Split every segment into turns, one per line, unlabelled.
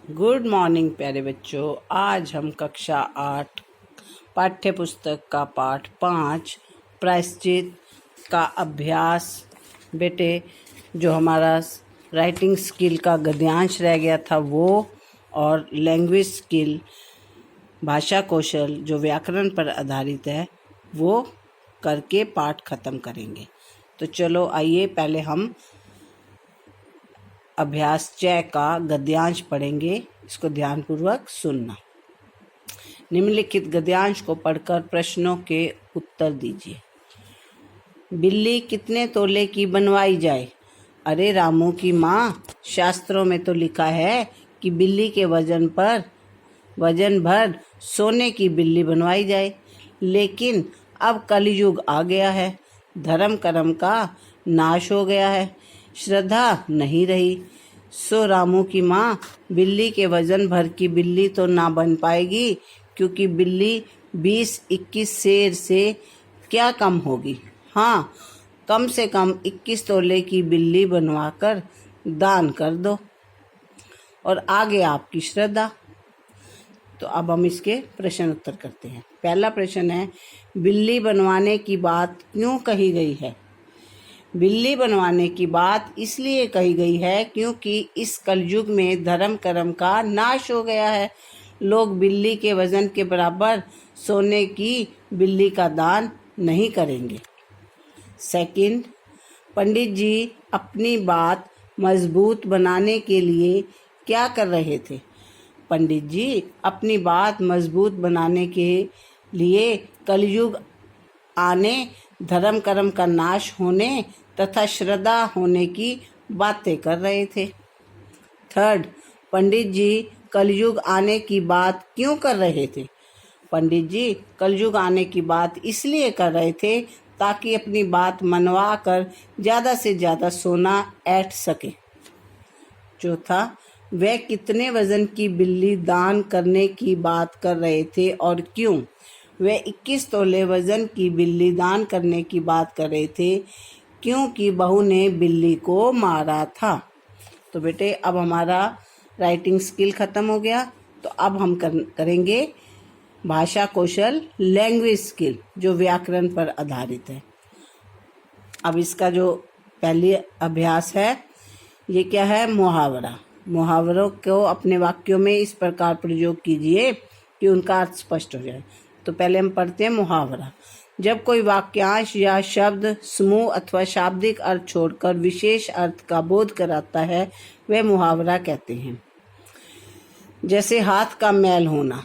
Good morning प्यारे बच्चों। आज हम कक्षा 8 पाठ्य पुस्तक का पाठ 5 प्रायश्चित का अभ्यास बेटे जो हमारा राइटिंग स्किल का गद्यांश रह गया था वो और लैंग्वेज स्किल भाषा कौशल जो व्याकरण पर आधारित है वो करके पाठ ख़त्म करेंगे। तो चलो आइए पहले हम अभ्यास 6 का गद्यांश पढ़ेंगे। इसको ध्यानपूर्वक सुनना। निम्नलिखित गद्यांश को पढ़कर प्रश्नों के उत्तर दीजिए। बिल्ली कितने तोले की बनवाई जाए? अरे रामू की माँ, शास्त्रों में तो लिखा है कि बिल्ली के वजन भर सोने की बिल्ली बनवाई जाए। लेकिन अब कलयुग आ गया है, धर्म कर्म का नाश हो गया है, श्रद्धा नहीं रही। सो रामू की माँ, बिल्ली के वजन भर की बिल्ली तो ना बन पाएगी, क्योंकि बिल्ली 20-21 सेर से क्या कम होगी। हाँ, कम से कम 21 तोले की बिल्ली बनवाकर दान कर दो और आगे आपकी श्रद्धा। तो अब हम इसके प्रश्न उत्तर करते हैं। पहला प्रश्न है, बिल्ली बनवाने की बात क्यों कही गई है? बिल्ली बनवाने की बात इसलिए कही गई है क्योंकि इस कलयुग में धर्म कर्म का नाश हो गया है। लोग बिल्ली के वजन के बराबर सोने की बिल्ली का दान नहीं करेंगे। सेकंड, पंडित जी अपनी बात मजबूत बनाने के लिए क्या कर रहे थे? पंडित जी अपनी बात मजबूत बनाने के लिए कलयुग आने, धर्म कर्म का नाश होने तथा श्रद्धा होने की बातें कर रहे थे। थर्ड, पंडित जी कलयुग आने की बात क्यों कर रहे थे? पंडित जी कलयुग आने की बात इसलिए कर रहे थे ताकि अपनी बात मनवा कर ज़्यादा से ज़्यादा सोना ऐंठ सके। चौथा, वे कितने वजन की बिल्ली दान करने की बात कर रहे थे और क्यों? वे 21 तोले वजन की बिल्ली दान करने की बात कर रहे थे क्योंकि बहू ने बिल्ली को मारा था। तो बेटे अब हमारा राइटिंग स्किल ख़त्म हो गया। तो अब हम करेंगे भाषा कौशल लैंग्वेज स्किल जो व्याकरण पर आधारित है। अब इसका जो पहली अभ्यास है ये क्या है? मुहावरा। मुहावरों को अपने वाक्यों में इस प्रकार प्रयोग कीजिए कि उनका अर्थ स्पष्ट हो जाए। तो पहले हम पढ़ते हैं मुहावरा। जब कोई वाक्यांश या शब्द समूह अथवा शाब्दिक अर्थ छोड़कर विशेष अर्थ का बोध कराता है वह मुहावरा कहते हैं। जैसे हाथ का मैल होना।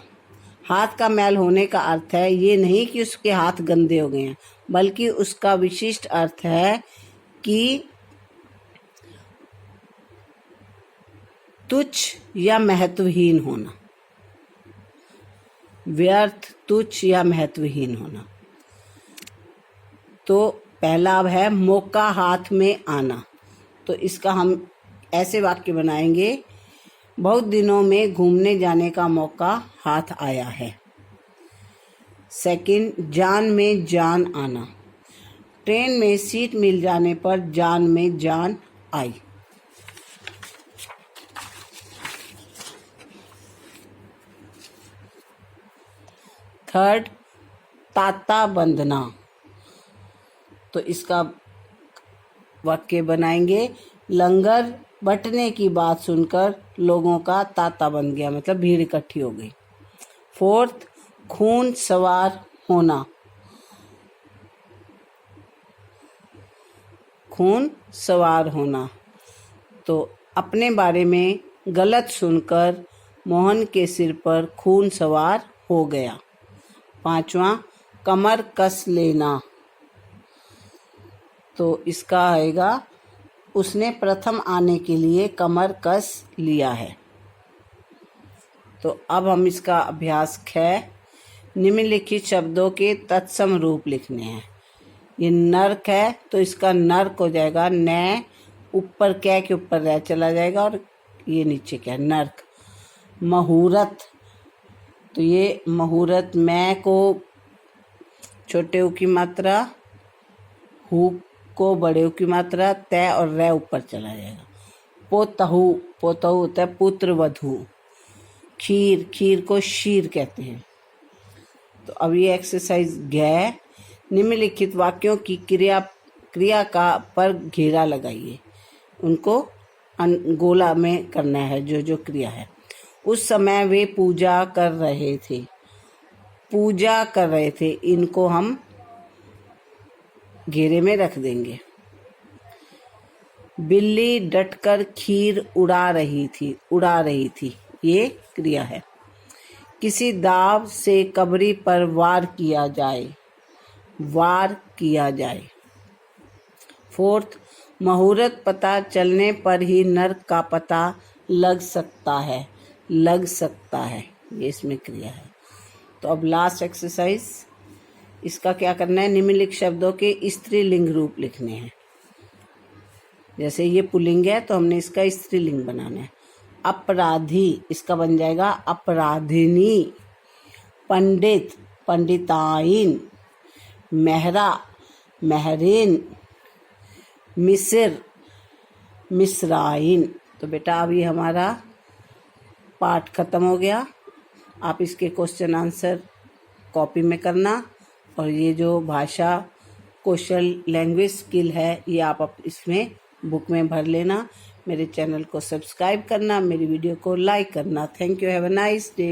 हाथ का मैल होने का अर्थ है ये नहीं कि उसके हाथ गंदे हो गए हैं, बल्कि उसका विशिष्ट अर्थ है कि तुच्छ या महत्वहीन होना, व्यर्थ, तुच्छ या महत्वहीन होना। तो पहला अब है मौका हाथ में आना। तो इसका हम ऐसे वाक्य बनाएंगे, बहुत दिनों में घूमने जाने का मौका हाथ आया है। सेकंड, जान में जान आना। ट्रेन में सीट मिल जाने पर जान में जान आई। थर्ड, ताता बंधना। तो इसका वाक्य बनाएंगे, लंगर बंटने की बात सुनकर लोगों का तांता बन गया, मतलब भीड़ इकट्ठी हो गई। फोर्थ, खून सवार होना। खून सवार होना। तो अपने बारे में गलत सुनकर मोहन के सिर पर खून सवार हो गया। पांचवा, कमर कस लेना। तो इसका आएगा, उसने प्रथम आने के लिए कमर कस लिया है। तो अब हम इसका अभ्यास ख, निम्नलिखित शब्दों के तत्सम रूप लिखने हैं। ये नर्क है तो इसका नर्क हो जाएगा न, ऊपर कै के ऊपर रह चला जाएगा और ये नीचे क्या, नर्क। मुहूर्त। तो ये मुहूर्त, मैं को छोटे ऊ की मात्रा, हु को बड़े ऊ की मात्रा, तय और रै ऊपर चला जाएगा। पोतहु, पोतहु होता है पुत्र वधु। खीर, खीर को शीर कहते हैं। तो अब ये एक्सरसाइज गै, निम्नलिखित वाक्यों की क्रिया का पर घेरा लगाइए। उनको गोला में करना है जो जो क्रिया है। उस समय वे पूजा कर रहे थे, पूजा कर रहे थे, इनको हम घेरे में रख देंगे। बिल्ली डटकर खीर उड़ा रही थी, ये क्रिया है। किसी दाव से कबरी पर वार किया जाए। फोर्थ, मुहूर्त पता चलने पर ही नर्क का पता लग सकता है, ये इसमें क्रिया है। तो अब लास्ट एक्सरसाइज, इसका क्या करना है, निम्नलिखित शब्दों के स्त्रीलिंग रूप लिखने हैं। जैसे ये पुल्लिंग है तो हमने इसका स्त्रीलिंग बनाना है। अपराधी, इसका बन जाएगा अपराधिनी। पंडित, पंडिताइन। मेहरा, मेहरीन। मिस्र, मिस्राइन। तो बेटा अब ये हमारा पाठ खत्म हो गया। आप इसके क्वेश्चन आंसर कॉपी में करना, और ये जो भाषा कौशल लैंग्वेज स्किल है ये आप इसमें बुक में भर लेना। मेरे चैनल को सब्सक्राइब करना, मेरी वीडियो को लाइक करना। Thank you, have a nice day.